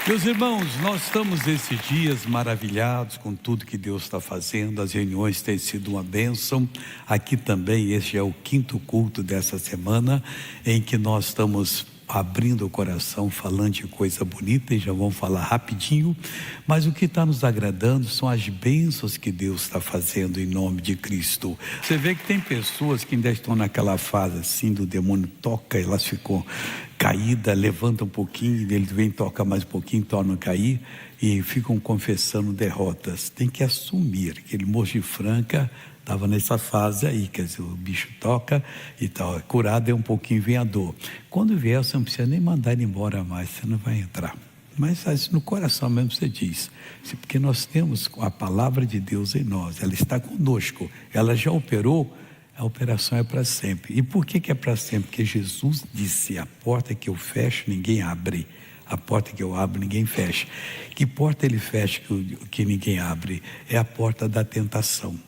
Meus irmãos, nós estamos esses dias maravilhados com tudo que Deus está fazendo. As reuniões têm sido uma bênção. Aqui também, este é o 5º culto dessa semana, em que nós estamos abrindo o coração, falando de coisa bonita, e já vamos falar rapidinho. Mas o que está nos agradando são as bênçãos que Deus está fazendo em nome de Cristo. Você vê que tem pessoas que ainda estão naquela fase assim, do demônio toca, elas ficam caída, levanta um pouquinho, ele vem toca mais um pouquinho, torna a cair e ficam confessando derrotas. Tem que assumir que ele, Mogi Franca, estava nessa fase aí, quer dizer, o bicho toca e tal, é curado, é um pouquinho, vem a dor. Quando vier, você não precisa nem mandar ele embora mais, você não vai entrar. Mas no coração mesmo você diz, porque nós temos a palavra de Deus em nós, ela está conosco, ela já operou. A operação é para sempre. E por que é para sempre? Porque Jesus disse: a porta que eu fecho, ninguém abre. A porta que eu abro, ninguém fecha. Que porta ele fecha que ninguém abre? É a porta da tentação.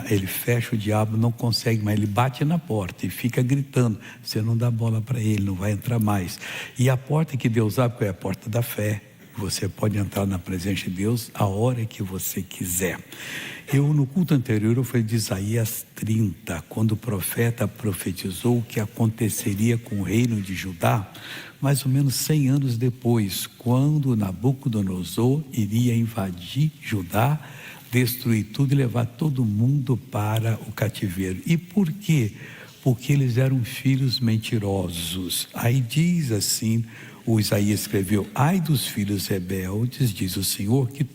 Ele fecha, o diabo não consegue mais. Ele bate na porta e fica gritando. Você não dá bola para ele, não vai entrar mais. E a porta que Deus abre é a porta da fé. Você pode entrar na presença de Deus a hora que você quiser. No culto anterior, eu falei de Isaías 30, quando o profeta profetizou o que aconteceria com o reino de Judá, mais ou menos 100 anos depois, quando Nabucodonosor iria invadir Judá, destruir tudo e levar todo mundo para o cativeiro. E por quê? Porque eles eram filhos mentirosos. Aí diz assim, o Isaías escreveu: ai dos filhos rebeldes, diz o Senhor, que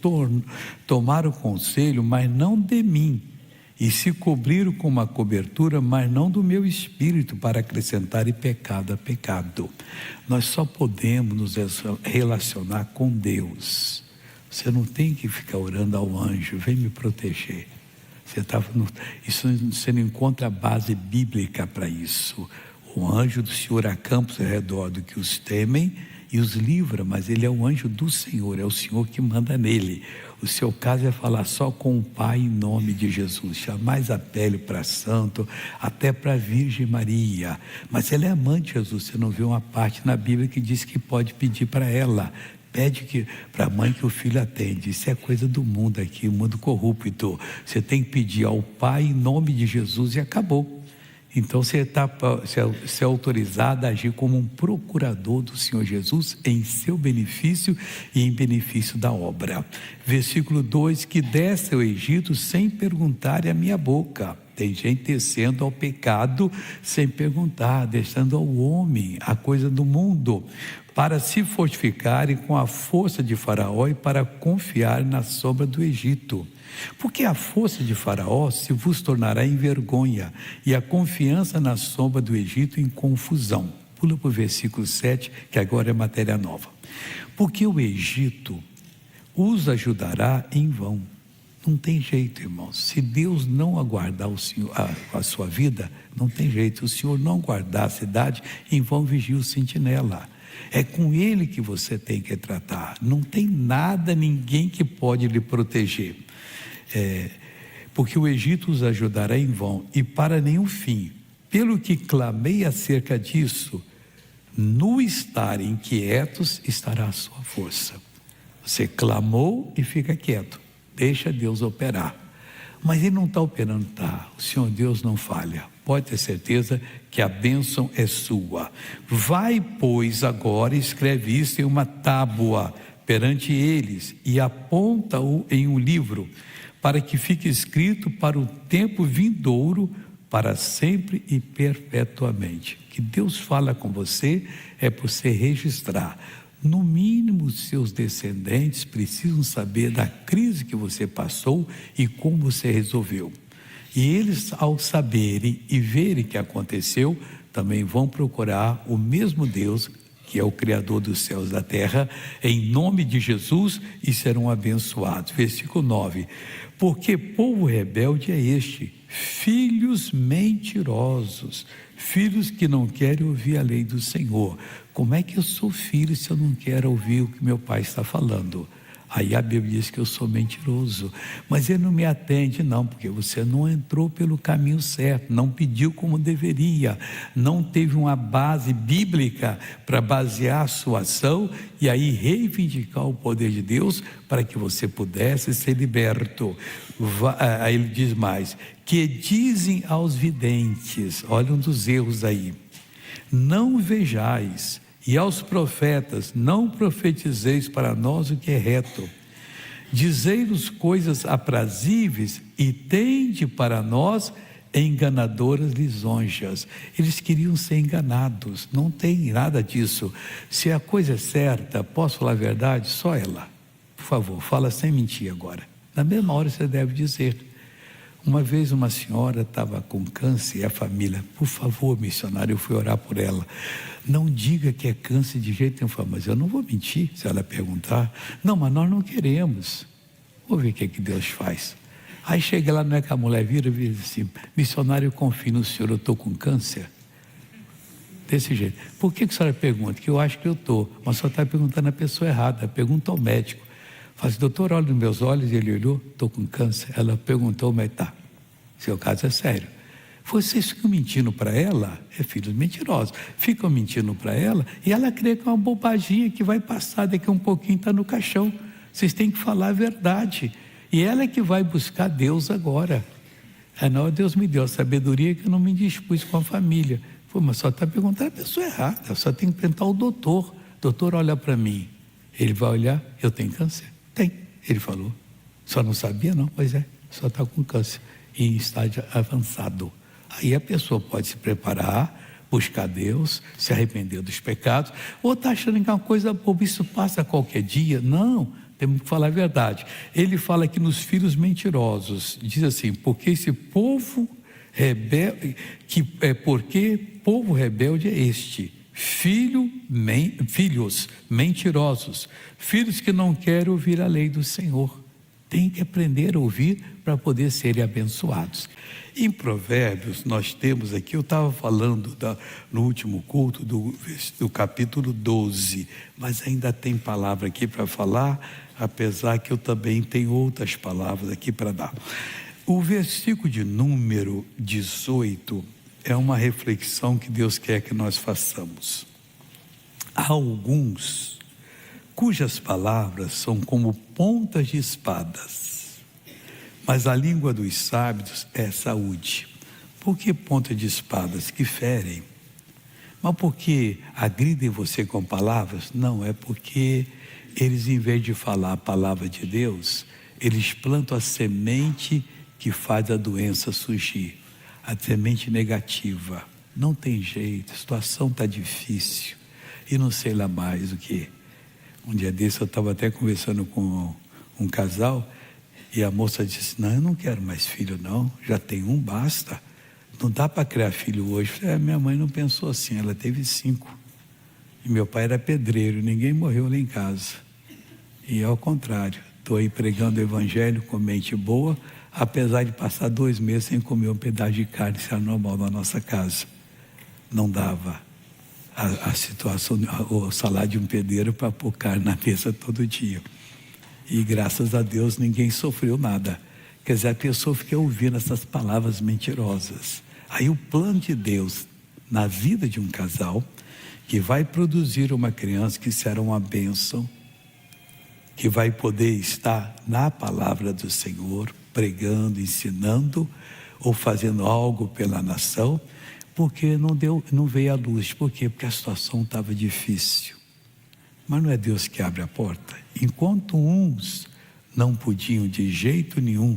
tomaram conselho, mas não de mim, e se cobriram com uma cobertura, mas não do meu espírito, para acrescentar pecado a pecado. Nós só podemos nos relacionar com Deus. Você não tem que ficar orando ao anjo, vem me proteger. Você não encontra base bíblica para isso. O anjo do Senhor acampa ao redor do que os temem e os livra, mas ele é o anjo do Senhor, é o Senhor que manda nele. O seu caso é falar só com o Pai em nome de Jesus. Jamais apele para santo, até para a Virgem Maria. Mas ela é amante de Jesus. Você não vê uma parte na Bíblia que diz que pode pedir para ela. Pede para a mãe que o filho atende. Isso é coisa do mundo aqui, o mundo corrupto. Você tem que pedir ao Pai em nome de Jesus e acabou. Então você é autorizado a agir como um procurador do Senhor Jesus em seu benefício e em benefício da obra. Versículo 2: que desce ao Egito sem perguntar a minha boca. Tem gente descendo ao pecado sem perguntar, deixando ao homem a coisa do mundo, para se fortificarem com a força de Faraó e para confiar na sombra do Egito. Porque a força de Faraó se vos tornará em vergonha, e a confiança na sombra do Egito em confusão. Pula para o versículo 7, que agora é matéria nova. Porque o Egito os ajudará em vão. Não tem jeito, irmãos. Se Deus não aguardar a sua vida, não tem jeito. Se o Senhor não guardar a cidade, em vão vigia o sentinela. É com Ele que você tem que tratar. Não tem nada, ninguém que pode lhe proteger. Porque o Egito os ajudará em vão e para nenhum fim. Pelo que clamei acerca disso, no estar inquietos estará a sua força. Você clamou e fica quieto. Deixa Deus operar. Mas Ele não está operando, tá? O Senhor Deus não falha. Pode ter certeza que a bênção é sua. Vai, pois, agora e escreve isso em uma tábua perante eles e aponta-o em um livro, para que fique escrito para o tempo vindouro, para sempre e perpetuamente. Que Deus fala com você é para você registrar. No mínimo, os seus descendentes precisam saber da crise que você passou e como você resolveu. E eles, ao saberem e verem o que aconteceu, também vão procurar o mesmo Deus, que é o Criador dos céus e da terra, em nome de Jesus, e serão abençoados. Versículo 9: porque povo rebelde é este, filhos mentirosos, filhos que não querem ouvir a lei do Senhor. Como é que eu sou filho se eu não quero ouvir o que meu pai está falando? Aí a Bíblia diz que eu sou mentiroso. Mas ele não me atende, não, porque você não entrou pelo caminho certo, não pediu como deveria, não teve uma base bíblica para basear a sua ação e aí reivindicar o poder de Deus para que você pudesse ser liberto. Aí ele diz mais, que dizem aos videntes, olha um dos erros aí, não vejais, e aos profetas, não profetizeis para nós o que é reto. Dizei-nos coisas aprazíveis e tende para nós enganadoras lisonjas. Eles queriam ser enganados, não tem nada disso. Se a coisa é certa, posso falar a verdade? Só ela. Por favor, fala sem mentir agora. Na mesma hora você deve dizer. Uma vez uma senhora estava com câncer e a família, por favor, missionário, eu fui orar por ela. Não diga que é câncer de jeito nenhum. Mas eu não vou mentir se ela perguntar. Não, mas nós não queremos. Vou ver o que Deus faz. Aí chega lá, não é que a mulher vira e diz assim, missionário, eu confio no senhor, eu estou com câncer. Desse jeito. Por que a senhora pergunta? Que eu acho que eu estou. Mas só está perguntando a pessoa errada. Pergunta ao médico. Fala assim, doutor, olha nos meus olhos. Ele olhou, estou com câncer. Ela perguntou, mas tá, seu caso é sério. Vocês ficam mentindo para ela, é filhos mentirosos, ficam mentindo para ela e ela crê que é uma bobaginha que vai passar daqui a um pouquinho, está no caixão. Vocês têm que falar a verdade. E ela é que vai buscar Deus agora. Não, Deus me deu a sabedoria que eu não me dispus com a família. Pô, mas só está perguntando a pessoa errada, só tem que perguntar ao doutor. Doutor, olha para mim. Ele vai olhar, eu tenho câncer? Tem, ele falou. Só não sabia não? Pois é, só está com câncer em estágio avançado. Aí a pessoa pode se preparar, buscar Deus, se arrepender dos pecados, ou está achando que é uma coisa boba, isso passa qualquer dia. Não, temos que falar a verdade. Ele fala aqui nos filhos mentirosos, diz assim, porque esse povo rebelde, porque povo rebelde é este, filhos mentirosos, filhos que não querem ouvir a lei do Senhor. Tem que aprender a ouvir para poder serem abençoados. Em Provérbios, nós temos aqui, eu estava falando no último culto do capítulo 12, mas ainda tem palavra aqui para falar, apesar que eu também tenho outras palavras aqui para dar. O versículo de número 18 é uma reflexão que Deus quer que nós façamos. Há alguns cujas palavras são como pontas de espadas, mas a língua dos sábios é saúde. Por que ponta de espadas? Que ferem. Mas porque agridem você com palavras? Não, é porque eles, em vez de falar a palavra de Deus, eles plantam a semente que faz a doença surgir, a semente negativa. Não tem jeito, a situação está difícil, e não sei lá mais o que. Um dia desse eu estava até conversando com um casal, e a moça disse, não, eu não quero mais filho não, já tenho um, basta, não dá para criar filho hoje. Eu falei, minha mãe não pensou assim, ela teve 5, e meu pai era pedreiro, ninguém morreu lá em casa, e ao contrário, estou aí pregando o evangelho com mente boa, apesar de passar 2 meses sem comer um pedaço de carne, isso era normal na nossa casa, não dava a situação, o salário de um pedreiro para pôr carne na mesa todo dia. E graças a Deus ninguém sofreu nada. Quer dizer, a pessoa fica ouvindo essas palavras mentirosas. Aí o plano de Deus na vida de um casal, que vai produzir uma criança que será uma bênção, que vai poder estar na palavra do Senhor, pregando, ensinando, ou fazendo algo pela nação, porque não veio à luz. Por quê? Porque a situação estava difícil. Mas não é Deus que abre a porta. Enquanto uns não podiam de jeito nenhum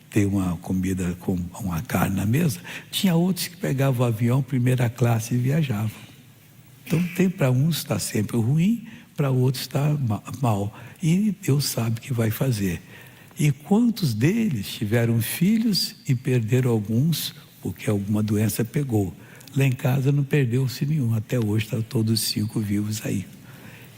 ter uma comida com uma carne na mesa, tinha outros que pegavam o avião primeira classe e viajavam. Então tem para uns está sempre ruim, para outros está mal. E Deus sabe o que vai fazer. E quantos deles tiveram filhos e perderam alguns porque alguma doença pegou? Lá em casa não perdeu-se nenhum, até hoje estão todos 5 vivos aí.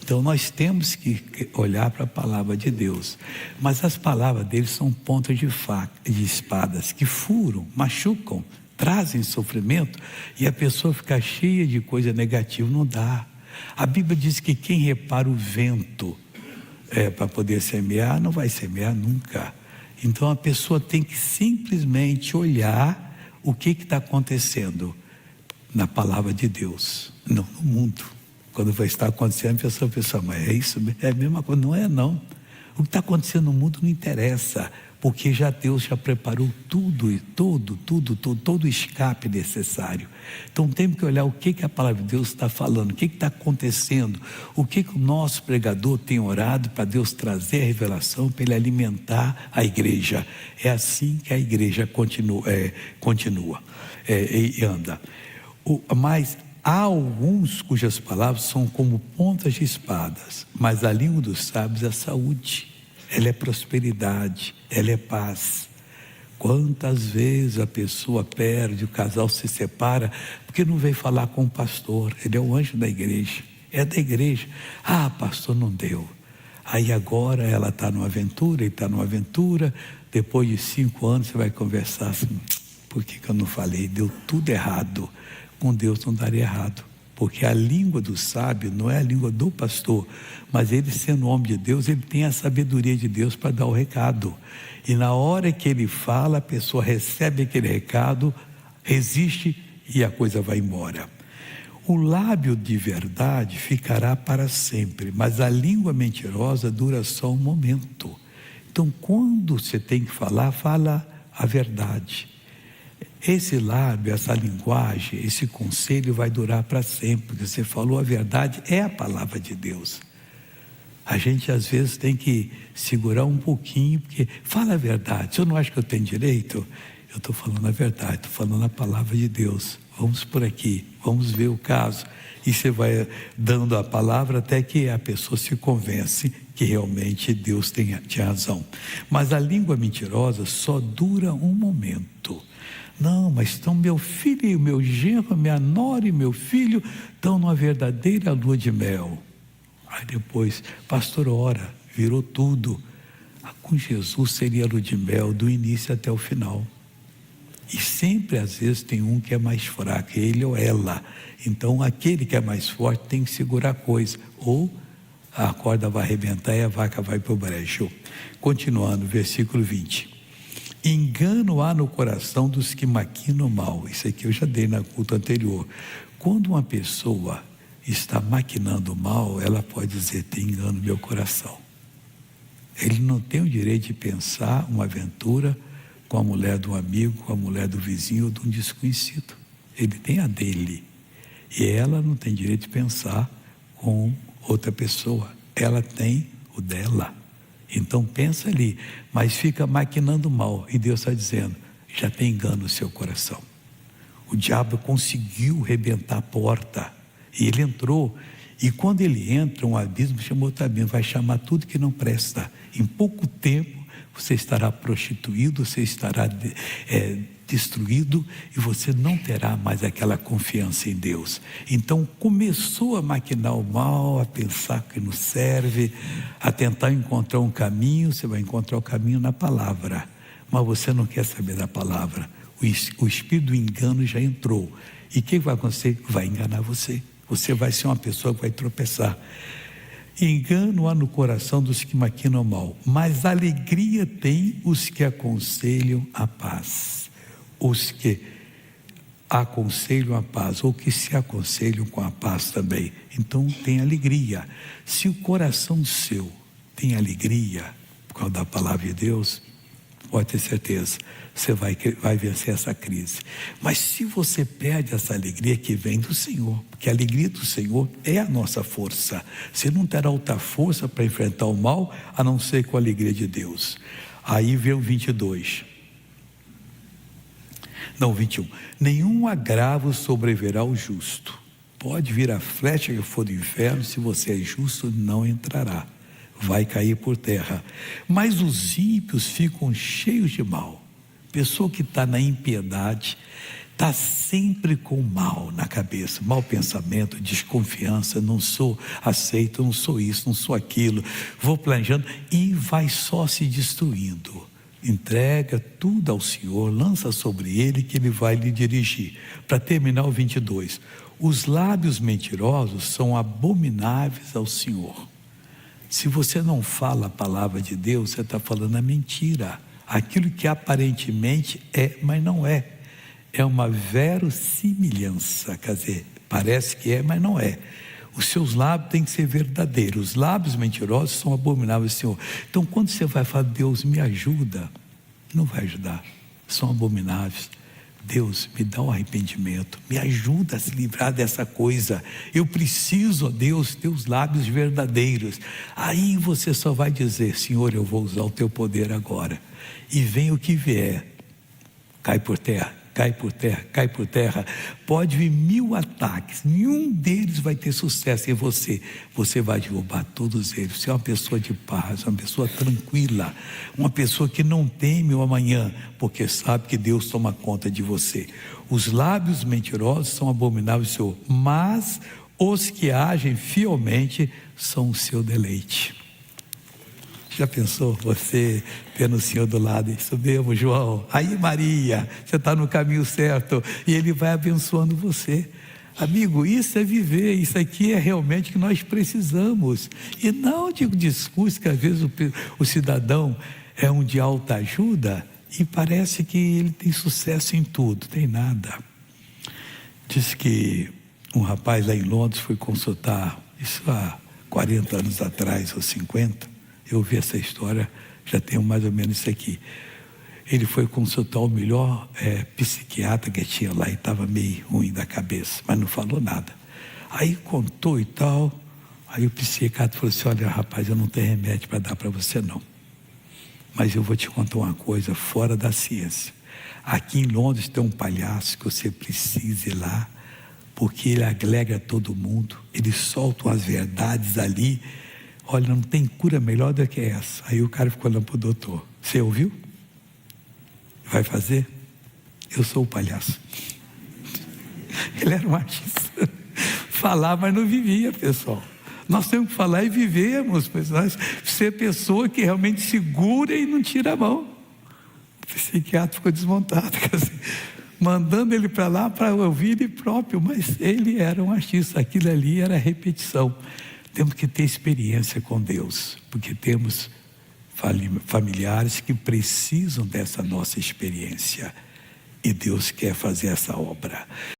Então nós temos que olhar para a palavra de Deus, mas as palavras deles são pontas de espadas que furam, machucam, trazem sofrimento, e a pessoa fica cheia de coisa negativa. Não dá. A Bíblia diz que quem repara o vento para poder semear, não vai semear nunca. Então a pessoa tem que simplesmente olhar o que está acontecendo na palavra de Deus, não no mundo. Quando vai estar acontecendo, a pessoa pensa, mas é isso? É a mesma coisa? Não é, não. O que está acontecendo no mundo não interessa, porque Deus já preparou tudo, todo o escape necessário. Então temos que olhar o que a palavra de Deus está falando, o que está acontecendo, o que o nosso pregador tem orado para Deus trazer a revelação, para Ele alimentar a igreja. É assim que a igreja continua e anda. Mas há alguns cujas palavras são como pontas de espadas, mas a língua dos sábios é saúde, ela é prosperidade, ela é paz. Quantas vezes a pessoa perde, o casal se separa, porque não veio falar com o pastor, ele é o anjo da igreja, é da igreja. Ah, pastor, não deu. Aí agora ela está numa aventura, ele está numa aventura, depois de 5 anos você vai conversar assim, por que eu não falei? Deu tudo errado. Com Deus não daria errado, porque a língua do sábio não é a língua do pastor, mas ele, sendo homem de Deus, ele tem a sabedoria de Deus para dar o recado, e na hora que ele fala, a pessoa recebe aquele recado, resiste e a coisa vai embora. O lábio de verdade ficará para sempre, mas a língua mentirosa dura só um momento. Então quando você tem que falar, fala a verdade. Esse lábio, essa linguagem, esse conselho vai durar para sempre, porque você falou a verdade, é a palavra de Deus. A gente às vezes tem que segurar um pouquinho, porque fala a verdade. Se eu não acho que eu tenho direito, eu estou falando a verdade, estou falando a palavra de Deus. Vamos por aqui, vamos ver o caso. E você vai dando a palavra até que a pessoa se convence que realmente Deus tinha razão. Mas a língua mentirosa só dura um momento. Não, mas estão meu filho e o meu genro, minha nora e meu filho estão numa verdadeira lua de mel. Aí depois, pastor, ora, virou tudo. Com Jesus seria a lua de mel do início até o final. E sempre às vezes tem um que é mais fraco, ele ou ela. Então aquele que é mais forte tem que segurar a coisa, ou a corda vai arrebentar e a vaca vai para o brejo. Continuando, versículo 20. Engano há no coração dos que maquinam mal. Isso aqui eu já dei na culto anterior. Quando uma pessoa está maquinando mal, ela pode dizer, tem engano no meu coração. Ele não tem o direito de pensar uma aventura com a mulher do amigo, com a mulher do vizinho ou de um desconhecido. Ele tem a dele. E ela não tem direito de pensar com outra pessoa. Ela tem o dela. Então pensa ali, mas fica maquinando mal. E Deus está dizendo, já tem engano no seu coração. O diabo conseguiu rebentar a porta. E ele entrou. E quando ele entra, um abismo chama outro abismo. Vai chamar tudo que não presta. Em pouco tempo, você estará prostituído, você estará destruído e você não terá mais aquela confiança em Deus. Então começou a maquinar o mal, a pensar que não serve, a tentar encontrar um caminho. Você vai encontrar o caminho na palavra, mas você não quer saber da palavra. O espírito do engano já entrou, e o que vai acontecer? Vai enganar você. Você vai ser uma pessoa que vai tropeçar. Engano há no coração dos que maquinam mal, mas alegria tem os que aconselham a paz. Os que aconselham a paz, ou que se aconselham com a paz também. Então tem alegria. Se o coração seu tem alegria por causa da palavra de Deus, pode ter certeza, você vai vencer essa crise. Mas se você perde essa alegria que vem do Senhor, porque a alegria do Senhor é a nossa força, você não terá outra força para enfrentar o mal, a não ser com a alegria de Deus. Aí vem o 22. Não, 21. Nenhum agravo sobrevirá ao justo. Pode vir a flecha que for do inferno, se você é justo, não entrará. Vai cair por terra. Mas os ímpios ficam cheios de mal. Pessoa que está na impiedade, está sempre com mal na cabeça, mau pensamento, desconfiança, não sou aceito, não sou isso, não sou aquilo, vou planejando e vai só se destruindo. Entrega tudo ao Senhor, lança sobre Ele que Ele vai lhe dirigir. Para terminar o 22, os lábios mentirosos são abomináveis ao Senhor. Se você não fala a palavra de Deus, você está falando a mentira. Aquilo que aparentemente é, mas não é. É uma verossimilhança, quer dizer, parece que é, mas não é. Os seus lábios têm que ser verdadeiros. Os lábios mentirosos são abomináveis, Senhor. Então, quando você vai falar, Deus me ajuda, não vai ajudar. São abomináveis. Deus, me dá um arrependimento, me ajuda a se livrar dessa coisa. Eu preciso, ó Deus, teus lábios verdadeiros. Aí você só vai dizer, Senhor, eu vou usar o teu poder agora. E vem o que vier, cai por terra, cai por terra, cai por terra. Pode vir 1000 ataques, nenhum deles vai ter sucesso em você. Você vai derrubar todos eles. Você é uma pessoa de paz, uma pessoa tranquila, uma pessoa que não teme o amanhã, porque sabe que Deus toma conta de você. Os lábios mentirosos são abomináveis, Senhor, mas os que agem fielmente são o seu deleite. Já pensou você tendo o Senhor do lado? Isso mesmo, João. Aí, Maria, você está no caminho certo. E Ele vai abençoando você. Amigo, isso é viver. Isso aqui é realmente o que nós precisamos. E não de discurso que às vezes o cidadão é um de alta ajuda e parece que ele tem sucesso em tudo. Tem nada. Diz que um rapaz lá em Londres foi consultar, isso há 40 anos atrás ou 50. Eu ouvi essa história, já tenho mais ou menos isso aqui. Ele foi consultar o melhor psiquiatra que tinha lá e estava meio ruim da cabeça, mas não falou nada. Aí contou e tal, aí o psiquiatra falou assim, olha rapaz, eu não tenho remédio para dar para você não. Mas eu vou te contar uma coisa fora da ciência. Aqui em Londres tem um palhaço que você precisa ir lá, porque ele alegra todo mundo, ele solta as verdades ali. Olha, não tem cura melhor do que essa. Aí o cara ficou olhando para o doutor. Você ouviu? Vai fazer? Eu sou o palhaço. Ele era um artista. Falava, mas não vivia, pessoal. Nós temos que falar e vivermos, pessoal. Ser pessoa que realmente segura e não tira a mão. O psiquiatra ficou desmontado, quer dizer, mandando ele para lá para ouvir ele próprio, mas ele era um artista. Aquilo ali era repetição. Temos que ter experiência com Deus, porque temos familiares que precisam dessa nossa experiência, e Deus quer fazer essa obra.